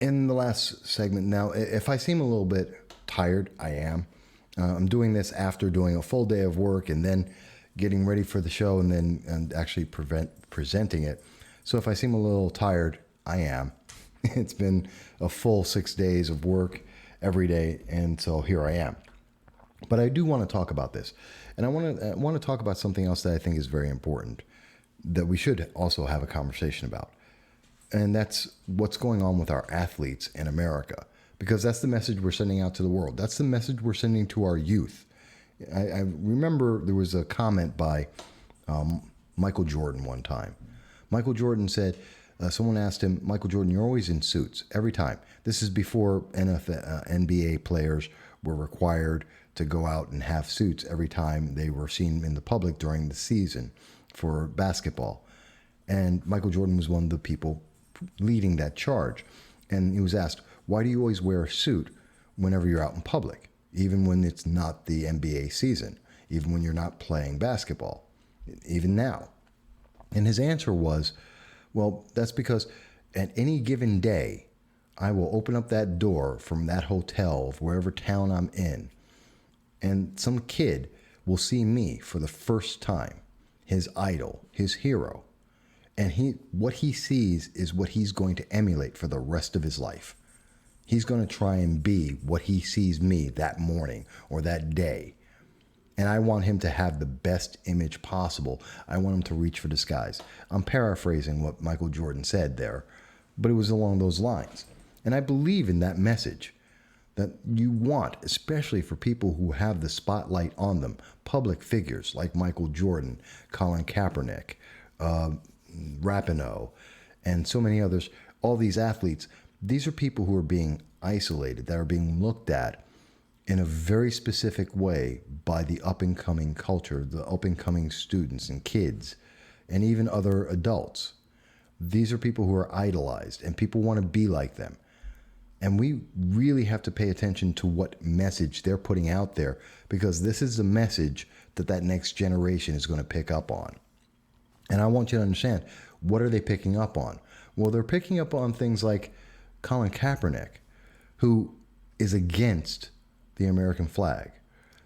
In the last segment, now, if I seem a little bit tired, I am. I'm doing this after doing a full day of work and then getting ready for the show and actually presenting it. So if I seem a little tired, I am. It's been a full 6 days of work every day, and so here I am. But I do want to talk about this, and I want to talk about something else that I think is very important that we should also have a conversation about, and that's what's going on with our athletes in America, because that's the message we're sending out to the world. That's the message we're sending to our youth. I remember there was a comment by Michael Jordan one time. Michael Jordan said, someone asked him, Michael Jordan, you're always in suits every time. This is before NBA players were required to go out and have suits every time they were seen in the public during the season for basketball. And Michael Jordan was one of the people leading that charge. And he was asked, why do you always wear a suit whenever you're out in public, even when it's not the NBA season, even when you're not playing basketball, even now? And his answer was, well, that's because at any given day, I will open up that door from that hotel of wherever town I'm in, and some kid will see me for the first time, his idol, his hero. And what he sees is what he's going to emulate for the rest of his life. He's going to try and be what he sees me that morning or that day. And I want him to have the best image possible. I want him to reach for the skies. I'm paraphrasing what Michael Jordan said there, but it was along those lines. And I believe in that message that you want, especially for people who have the spotlight on them, public figures like Michael Jordan, Colin Kaepernick, Rapinoe, and so many others. All these athletes, these are people who are being isolated, that are being looked at in a very specific way by the up-and-coming culture, the up-and-coming students and kids, and even other adults. These are people who are idolized, and people want to be like them. And we really have to pay attention to what message they're putting out there, because this is the message that next generation is going to pick up on. And I want you to understand, what are they picking up on? Well, they're picking up on things like Colin Kaepernick, who is against the American flag,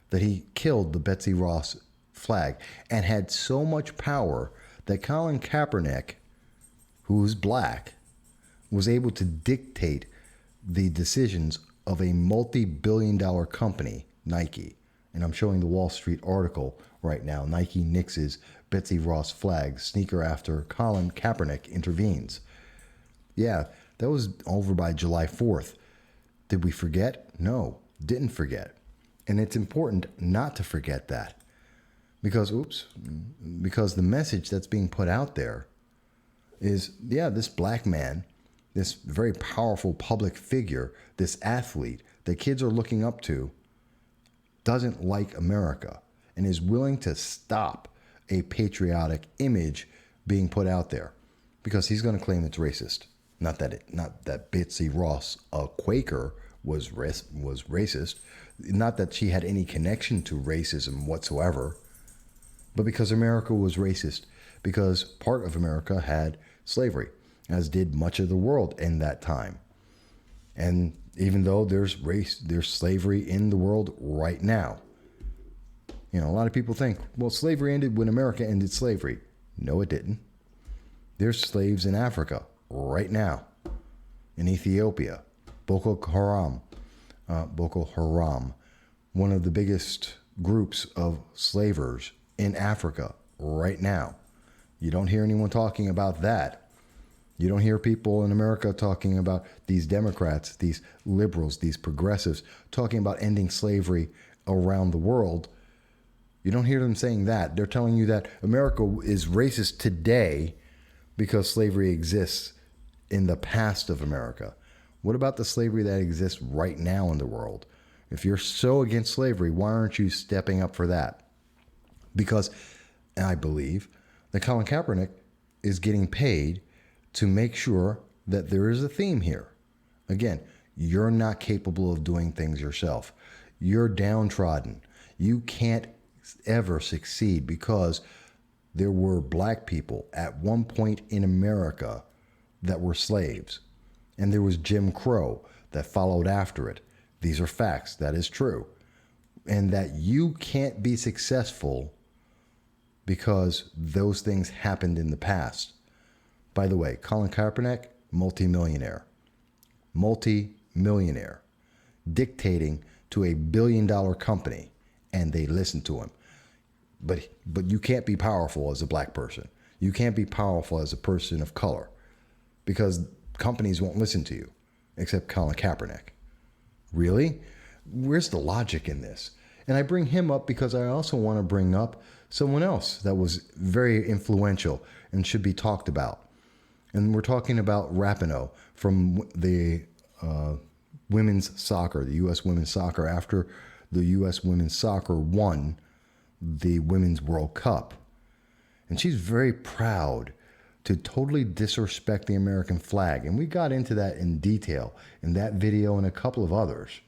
that he killed the Betsy Ross flag and had so much power that Colin Kaepernick, who is black, was able to dictate the decisions of a multi-billion-dollar company, Nike. And I'm showing the Wall Street article right now. Nike nixes Betsy Ross flag, sneaker after Colin Kaepernick intervenes. Yeah, that was over by July 4th. Did we forget? No, didn't forget. And it's important not to forget that. Because the message that's being put out there is, yeah, this black man, this very powerful public figure, this athlete that kids are looking up to, doesn't like America and is willing to stop a patriotic image being put out there, because he's going to claim it's racist. Not that Betsy Ross, a Quaker, was racist. Not that she had any connection to racism whatsoever, but because America was racist, because part of America had slavery, as did much of the world in that time. And even though there's slavery in the world right now. You know, a lot of people think, well, slavery ended when America ended slavery. No, it didn't. There's slaves in Africa right now, in Ethiopia. Boko Haram, one of the biggest groups of slavers in Africa right now. You don't hear anyone talking about that. You don't hear people in America talking about these Democrats, these liberals, these progressives, talking about ending slavery around the world. You don't hear them saying that. They're telling you that America is racist today because slavery exists in the past of America. What about the slavery that exists right now in the world? If you're so against slavery, why aren't you stepping up for that? Because I believe that Colin Kaepernick is getting paid to make sure that there is a theme here. Again, you're not capable of doing things yourself. You're downtrodden. You can't ever succeed because there were black people at one point in America that were slaves. And there was Jim Crow that followed after it. These are facts. That is true. And that you can't be successful because those things happened in the past. By the way, Colin Kaepernick, multimillionaire, dictating to a billion-dollar company, and they listen to him. But you can't be powerful as a black person. You can't be powerful as a person of color because companies won't listen to you, except Colin Kaepernick. Really? Where's the logic in this? And I bring him up because I also want to bring up someone else that was very influential and should be talked about. And we're talking about Rapinoe from the women's soccer, the U.S. women's soccer, after the U.S. women's soccer won the Women's World Cup. And she's very proud to totally disrespect the American flag. And we got into that in detail in that video and a couple of others.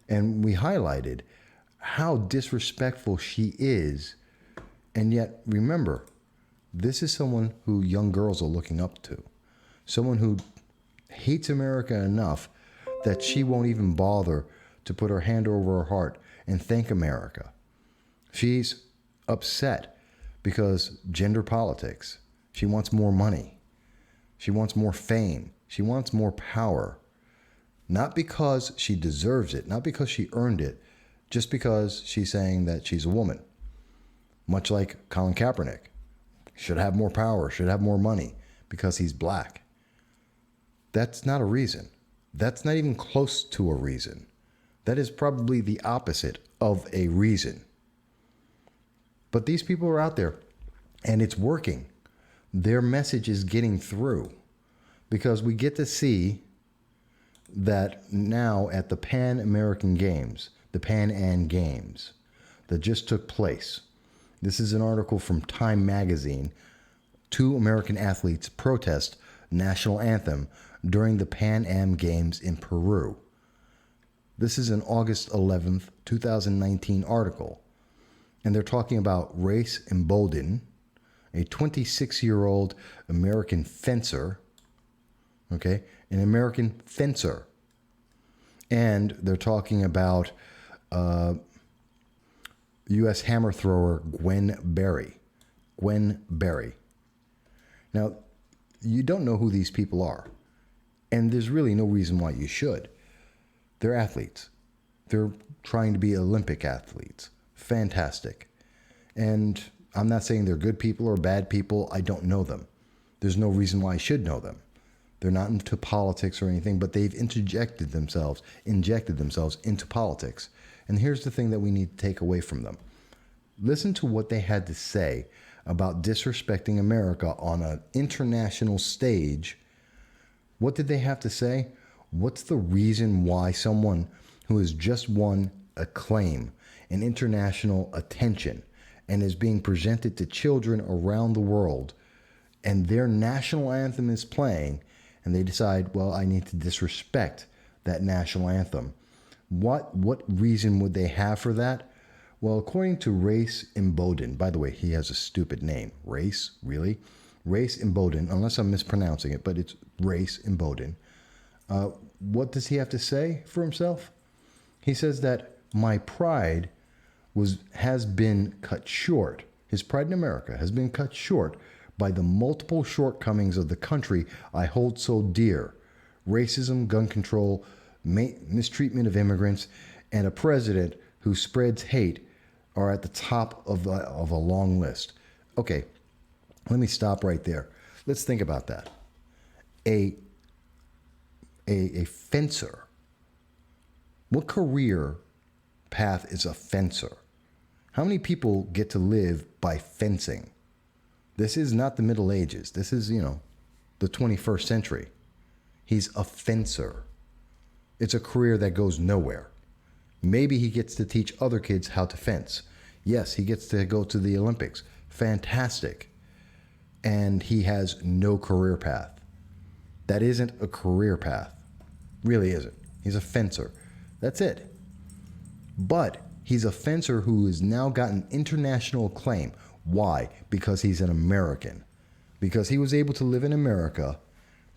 And we highlighted how disrespectful she is. And yet, remember, this is someone who young girls are looking up to. Someone who hates America enough that she won't even bother to put her hand over her heart and thank America. She's upset because gender politics. She wants more money. She wants more fame. She wants more power. Not because she deserves it, not because she earned it, just because she's saying that she's a woman. Much like Colin Kaepernick. Should have more power, should have more money because he's black. That's not a reason. That's not even close to a reason. That is probably the opposite of a reason. But these people are out there and it's working. Their message is getting through because we get to see that now at the Pan-American Games, the PanAm Games that just took place. This is an article from Time magazine. 2 American athletes protest national anthem during the PanAm Games in Peru. This is an August 11th, 2019 article. And they're talking about Race Embolden, a 26-year-old American fencer, okay, an American fencer. And they're talking about U.S. hammer thrower Gwen Berry. Gwen Berry. Now, you don't know who these people are. And there's really no reason why you should. They're athletes. They're trying to be Olympic athletes. Fantastic. And I'm not saying they're good people or bad people. I don't know them. There's no reason why I should know them. They're not into politics or anything, but they've injected themselves into politics. And here's the thing that we need to take away from them. Listen to what they had to say about disrespecting America on an international stage. What did they have to say? What's the reason why someone who has just won acclaim and international attention and is being presented to children around the world and their national anthem is playing and they decide, well, I need to disrespect that national anthem? What reason would they have for that? Well, according to Race Embolden, by the way, he has a stupid name. Race? Really? Race Embolden, unless I'm mispronouncing it, but it's Race Embolden. What does he have to say for himself? He says that my pride has been cut short. His pride in America has been cut short by the multiple shortcomings of the country I hold so dear. Racism, gun control, mistreatment of immigrants, and a president who spreads hate are at the top of a long list. Okay, let me stop right there. Let's think about that. A fencer. What career path is a fencer? How many people get to live by fencing? This is not the Middle Ages. This is, the 21st century. He's a fencer. It's a career that goes nowhere. Maybe he gets to teach other kids how to fence. Yes, he gets to go to the Olympics. Fantastic. And he has no career path. That isn't a career path. Really isn't. He's a fencer. That's it. But he's a fencer who has now gotten international acclaim. Why? Because he's an American. Because he was able to live in America,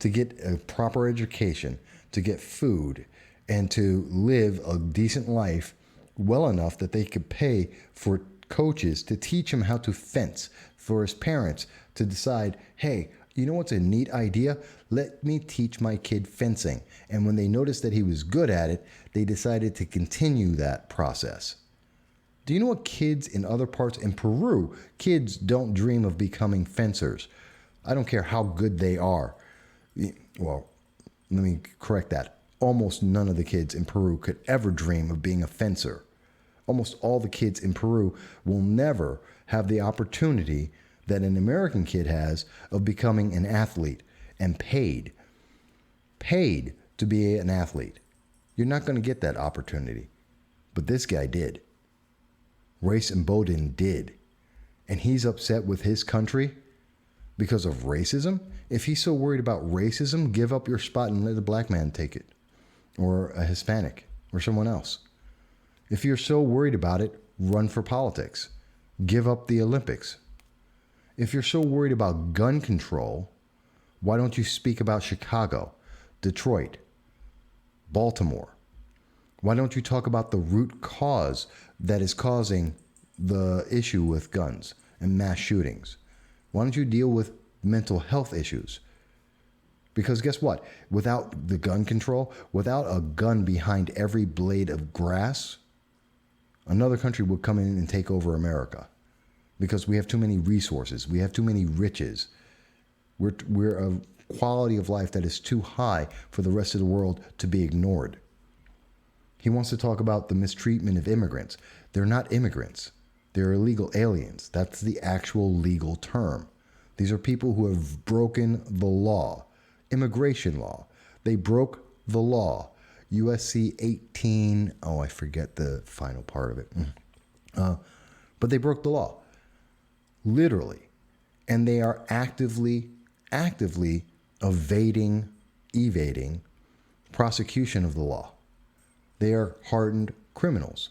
to get a proper education, to get food, and to live a decent life well enough that they could pay for coaches to teach him how to fence, for his parents to decide, hey, you know what's a neat idea? Let me teach my kid fencing. And when they noticed that he was good at it, they decided to continue that process. Do you know what kids in other parts, in Peru, kids don't dream of becoming fencers. I don't care how good they are. Well, let me correct that. Almost none of the kids in Peru could ever dream of being a fencer. Almost all the kids in Peru will never have the opportunity that an American kid has of becoming an athlete and paid to be an athlete. You're not going to get that opportunity. But this guy did. Race and Bowden did. And he's upset with his country because of racism. If he's so worried about racism, give up your spot and let a black man take it. Or a Hispanic or someone else. If you're so worried about it, run for politics. Give up the Olympics. If you're so worried about gun control, why don't you speak about Chicago, Detroit, Baltimore? Why don't you talk about the root cause that is causing the issue with guns and mass shootings? Why don't you deal with mental health issues? Because guess what? Without the gun control, without a gun behind every blade of grass, another country would come in and take over America. Because we have too many resources. We have too many riches. We're a quality of life that is too high for the rest of the world to be ignored. He wants to talk about the mistreatment of immigrants. They're not immigrants. They're illegal aliens. That's the actual legal term. These are people who have broken the law. Immigration law. They broke the law. USC 18, I forget the final part of it. But they broke the law. Literally. And they are actively evading prosecution of the law. They are hardened criminals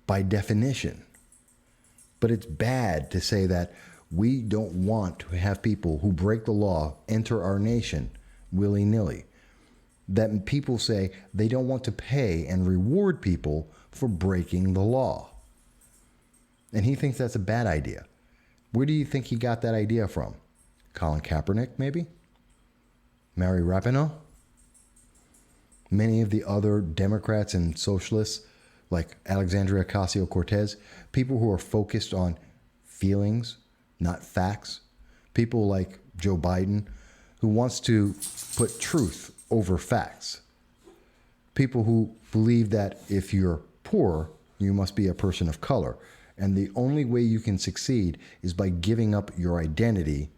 by definition. But it's bad to say that we don't want to have people who break the law enter our nation willy-nilly. That people say they don't want to pay and reward people for breaking the law. And he thinks that's a bad idea. Where do you think he got that idea from? Colin Kaepernick, maybe? Mary Rapinoe? Many of the other Democrats and socialists, like Alexandria Ocasio-Cortez, people who are focused on feelings, not facts. People like Joe Biden, who wants to put truth over facts. People who believe that if you're poor, you must be a person of color. And the only way you can succeed is by giving up your identity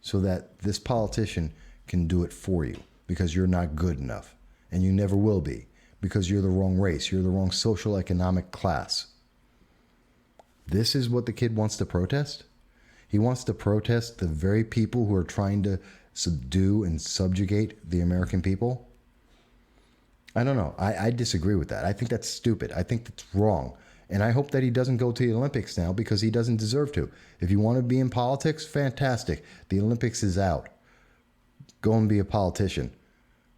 so that this politician can do it for you because you're not good enough. And you never will be because you're the wrong race. You're the wrong social economic class. This is what the kid wants to protest? He wants to protest the very people who are trying to subdue and subjugate the American people? I don't know. I disagree with that. I think that's stupid. I think that's wrong. And I hope that he doesn't go to the Olympics now because he doesn't deserve to. If you want to be in politics, fantastic. The Olympics is out. Go and be a politician.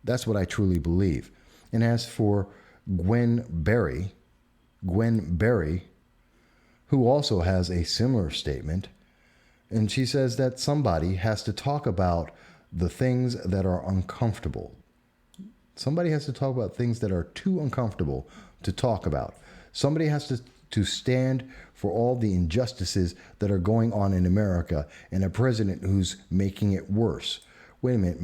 That's what I truly believe. And as for Gwen Berry, who also has a similar statement, and she says that somebody has to talk about the things that are uncomfortable. Somebody has to talk about things that are too uncomfortable to talk about. Somebody has to stand for all the injustices that are going on in America and a president who's making it worse. Wait a minute,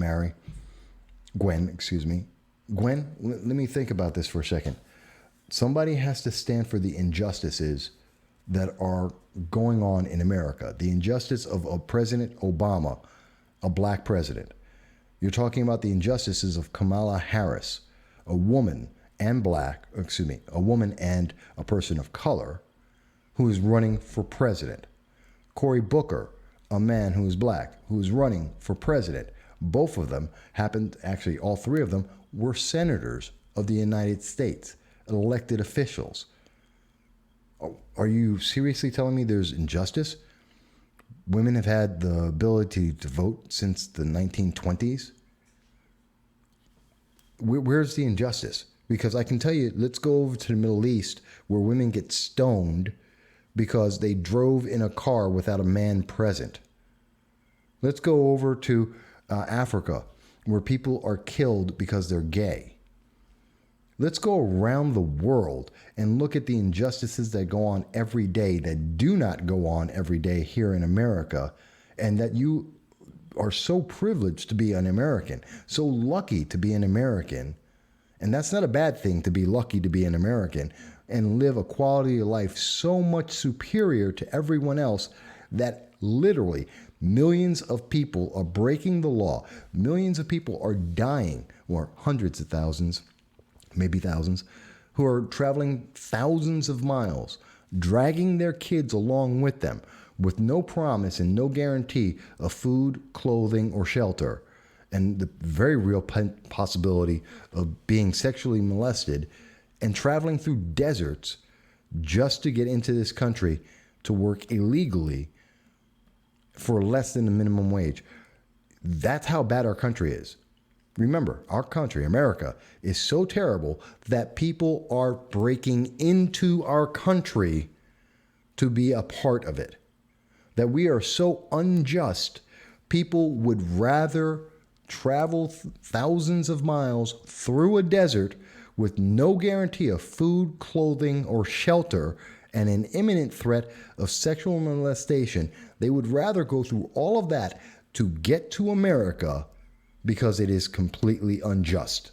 Gwen, let me think about this for a second. Somebody has to stand for the injustices that are going on in America. The injustice of President Obama, a black president. You're talking about the injustices of Kamala Harris, a woman and a woman and a person of color who is running for president. Cory Booker, a man who is black, who is running for president. Both of them all three of them were senators of the United States, elected officials. Are you seriously telling me there's injustice? Women have had the ability to vote since the 1920s. Where's the injustice? Because I can tell you, let's go over to the Middle East where women get stoned because they drove in a car without a man present. Let's go over to Africa where people are killed because they're gay. Let's go around the world and look at the injustices that go on every day that do not go on every day here in America, and that you are so privileged to be an American, so lucky to be an American. And that's not a bad thing, to be lucky to be an American and live a quality of life so much superior to everyone else that literally millions of people are breaking the law. Millions of people are dying, or hundreds of thousands, maybe thousands, who are traveling thousands of miles, dragging their kids along with them, with no promise and no guarantee of food, clothing, or shelter, and the very real possibility of being sexually molested, and traveling through deserts just to get into this country to work illegally for less than the minimum wage. That's how bad our country is. Remember, our country, America, is so terrible that people are breaking into our country to be a part of it. That we are so unjust, people would rather travel thousands of miles through a desert with no guarantee of food, clothing, or shelter, and an imminent threat of sexual molestation. They would rather go through all of that to get to America because it is completely unjust.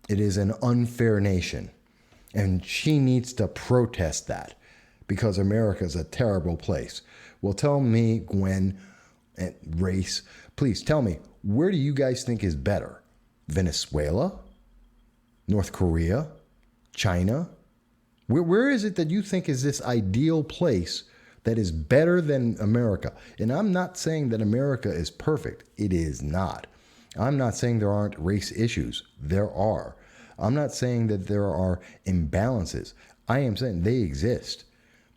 It is an unfair nation. And she needs to protest that because America is a terrible place. Well, tell me, Gwen, and race, please tell me, where do you guys think is better? Venezuela? North Korea? China? Where is it that you think is this ideal place that is better than America? And I'm not saying that America is perfect. It is not. I'm not saying there aren't race issues. There are. I'm not saying that there are imbalances. I am saying they exist.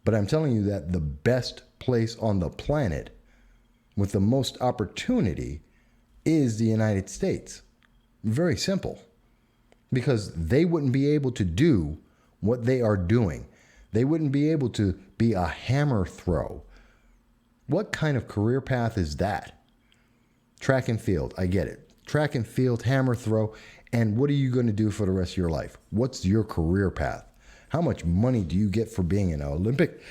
But I'm telling you that the best place on the planet with the most opportunity is the United States. Very simple. Because they wouldn't be able to do what they are doing. They wouldn't be able to be a hammer throw. What kind of career path is that? Track and field, I get it. Track and field, hammer throw, and what are you going to do for the rest of your life? What's your career path? How much money do you get for being an Olympic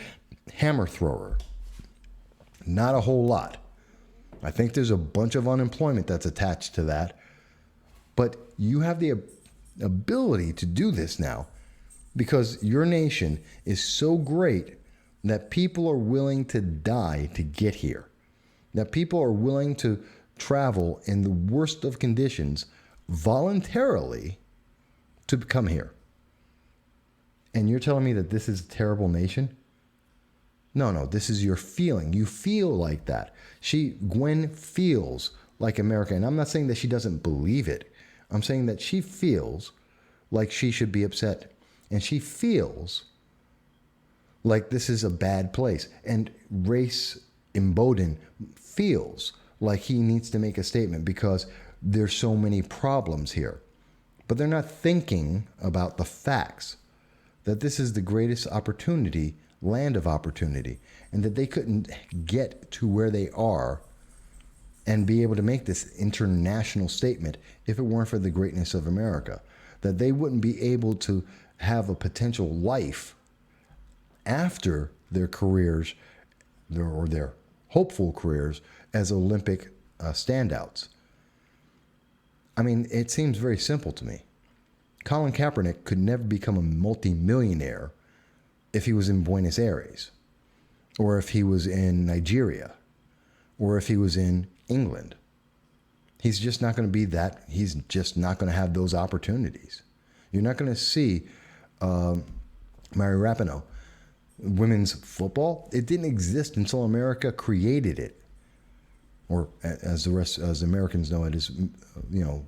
hammer thrower? Not a whole lot. I think there's a bunch of unemployment that's attached to that. But you have the ability to do this now because your nation is so great that people are willing to die to get here. That people are willing to travel in the worst of conditions voluntarily to come here. And you're telling me that this is a terrible nation? No, this is your feeling. You feel like that. Gwen feels like America. And I'm not saying that she doesn't believe it. I'm saying that she feels like she should be upset. And she feels like this is a bad place. And Race Imboden feels like he needs to make a statement because there's so many problems here. But they're not thinking about the facts that this is the greatest opportunity, land of opportunity, and that they couldn't get to where they are and be able to make this international statement if it weren't for the greatness of America. That they wouldn't be able to have a potential life after their careers or their hopeful careers as Olympic standouts. I mean, it seems very simple to me. Colin Kaepernick could never become a multimillionaire if he was in Buenos Aires, or if he was in Nigeria, or if he was in England. He's just not going to be that. He's just not going to have those opportunities. You're not going to see Mary Rapinoe. Women's football, it didn't exist until America created it. Or as Americans know it, is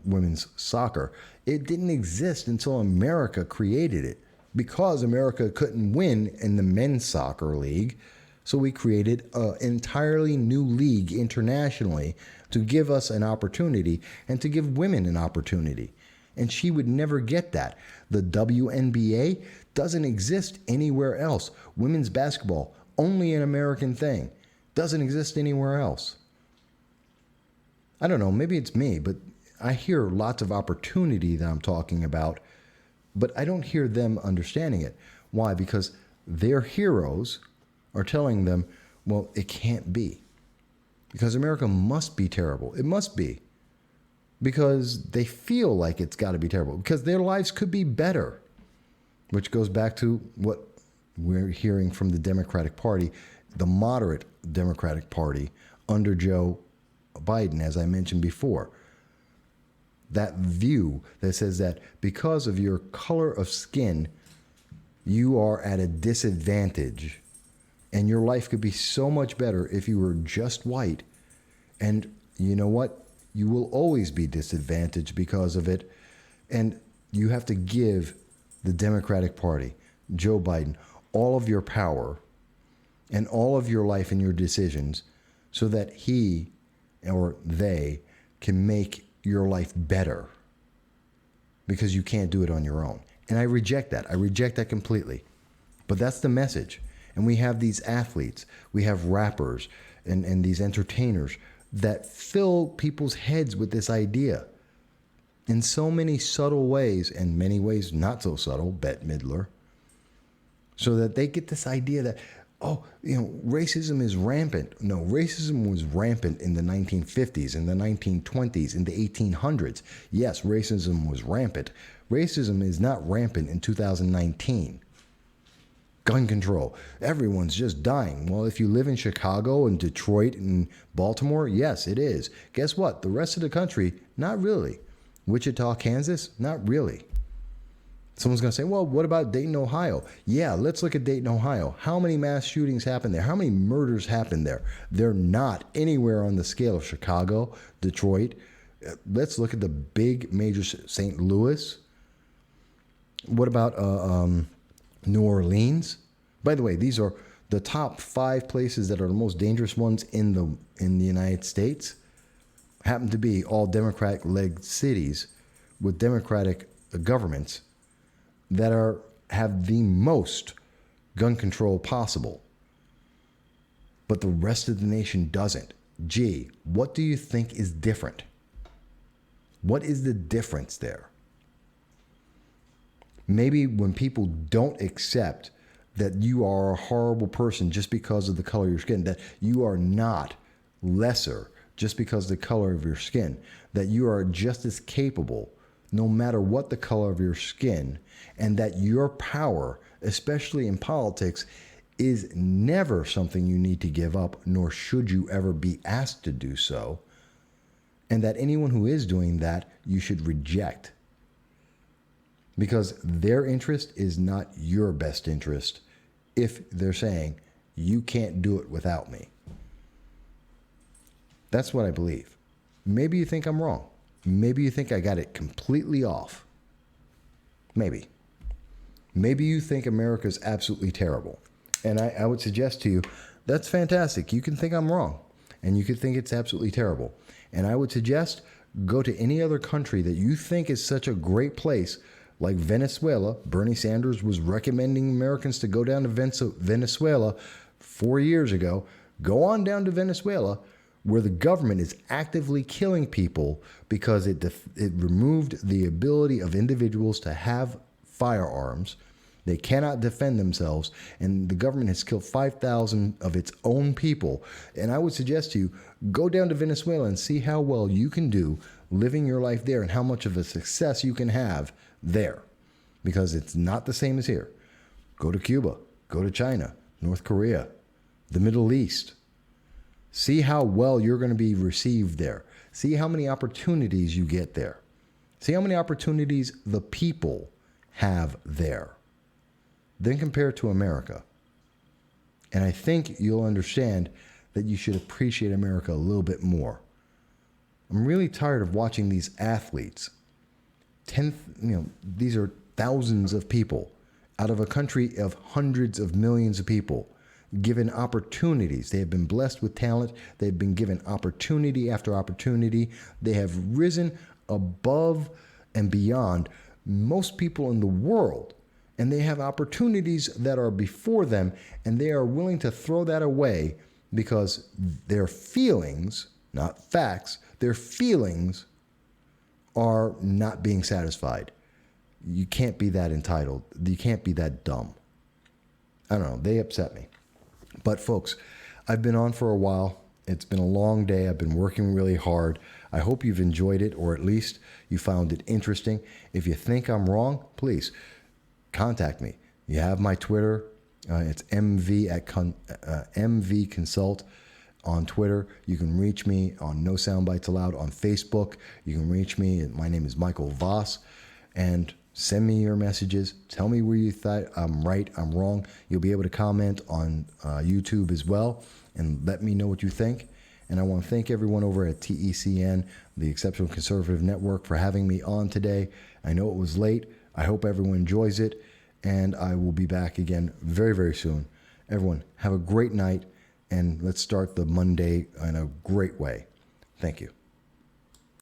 women's soccer. It didn't exist until America created it because America couldn't win in the men's soccer league. So we created an entirely new league internationally to give us an opportunity and to give women an opportunity. And she would never get that. The WNBA doesn't exist anywhere else. Women's basketball, only an American thing. Doesn't exist anywhere else. I don't know, maybe it's me, but I hear lots of opportunity that I'm talking about, but I don't hear them understanding it. Why? Because their heroes are telling them, well, it can't be. Because America must be terrible. It must be. Because they feel like it's got to be terrible. Because their lives could be better. Which goes back to what we're hearing from the Democratic Party, the moderate Democratic Party under Joe Biden, as I mentioned before. That view that says that because of your color of skin, you are at a disadvantage. And your life could be so much better if you were just white. And you know what? You will always be disadvantaged because of it. And you have to give the Democratic Party, Joe Biden, all of your power and all of your life and your decisions so that he or they can make your life better, because you can't do it on your own. And I reject that. I reject that completely. But that's the message. And we have these athletes, we have rappers and these entertainers that fill people's heads with this idea in so many subtle ways, and many ways not so subtle, Bette Midler, so that they get this idea that, oh, you know, racism is rampant. No, racism was rampant in the 1950s, in the 1920s, in the 1800s. Yes, racism was rampant. Racism is not rampant in 2019. Gun control. Everyone's just dying. Well, if you live in Chicago and Detroit and Baltimore, yes, it is. Guess what? The rest of the country, not really. Wichita, Kansas, not really. Someone's going to say, well, what about Dayton, Ohio? Yeah, let's look at Dayton, Ohio. How many mass shootings happen there? How many murders happen there? They're not anywhere on the scale of Chicago, Detroit. Let's look at the big major, St. Louis. What about New Orleans? By the way, these are the top 5 places that are the most dangerous ones in the United States. Happen to be all Democratic-led cities with Democratic governments that have the most gun control possible. But the rest of the nation doesn't. Gee, what do you think is different? What is the difference there? Maybe when people don't accept that you are a horrible person just because of the color of your skin, that you are not lesser just because of the color of your skin, that you are just as capable no matter what the color of your skin, and that your power, especially in politics, is never something you need to give up, nor should you ever be asked to do so, and that anyone who is doing that, you should reject. Because their interest is not your best interest if they're saying, you can't do it without me. That's what I believe. Maybe you think I'm wrong. Maybe you think I got it completely off. Maybe. Maybe you think America's absolutely terrible. And I would suggest to you, that's fantastic. You can think I'm wrong. And you can think it's absolutely terrible. And I would suggest go to any other country that you think is such a great place, like Venezuela. Bernie Sanders was recommending Americans to go down to Venezuela 4 years ago. Go on down to Venezuela, where the government is actively killing people because it removed the ability of individuals to have firearms. They cannot defend themselves, and the government has killed 5,000 of its own people. And I would suggest to you, go down to Venezuela and see how well you can do living your life there and how much of a success you can have there, because it's not the same as here. Go to Cuba, go to China, North Korea, the Middle East. See how well you're going to be received there. See how many opportunities you get there. See how many opportunities the people have there. Then compare it to America. And I think you'll understand that you should appreciate America a little bit more. I'm really tired of watching these athletes. These are thousands of people out of a country of hundreds of millions of people, given opportunities. They have been blessed with talent. They've been given opportunity after opportunity. They have risen above and beyond most people in the world. And they have opportunities that are before them, and they are willing to throw that away because their feelings, not facts, their feelings are not being satisfied. You can't be that entitled. You can't be that dumb. I don't know. They upset me. But folks, I've been on for a while. It's been a long day. I've been working really hard. I hope you've enjoyed it, or at least you found it interesting. If you think I'm wrong, please contact me. You have my Twitter. It's MV Consult on Twitter. You can reach me on No Soundbites Allowed on Facebook. You can reach me. My name is Michael Voss. And send me your messages. Tell me where you thought I'm right, I'm wrong. You'll be able to comment on YouTube as well and let me know what you think. And I want to thank everyone over at TECN, the Exceptional Conservative Network, for having me on today. I know it was late. I hope everyone enjoys it. And I will be back again very, very soon. Everyone, have a great night. And let's start the Monday in a great way. Thank you.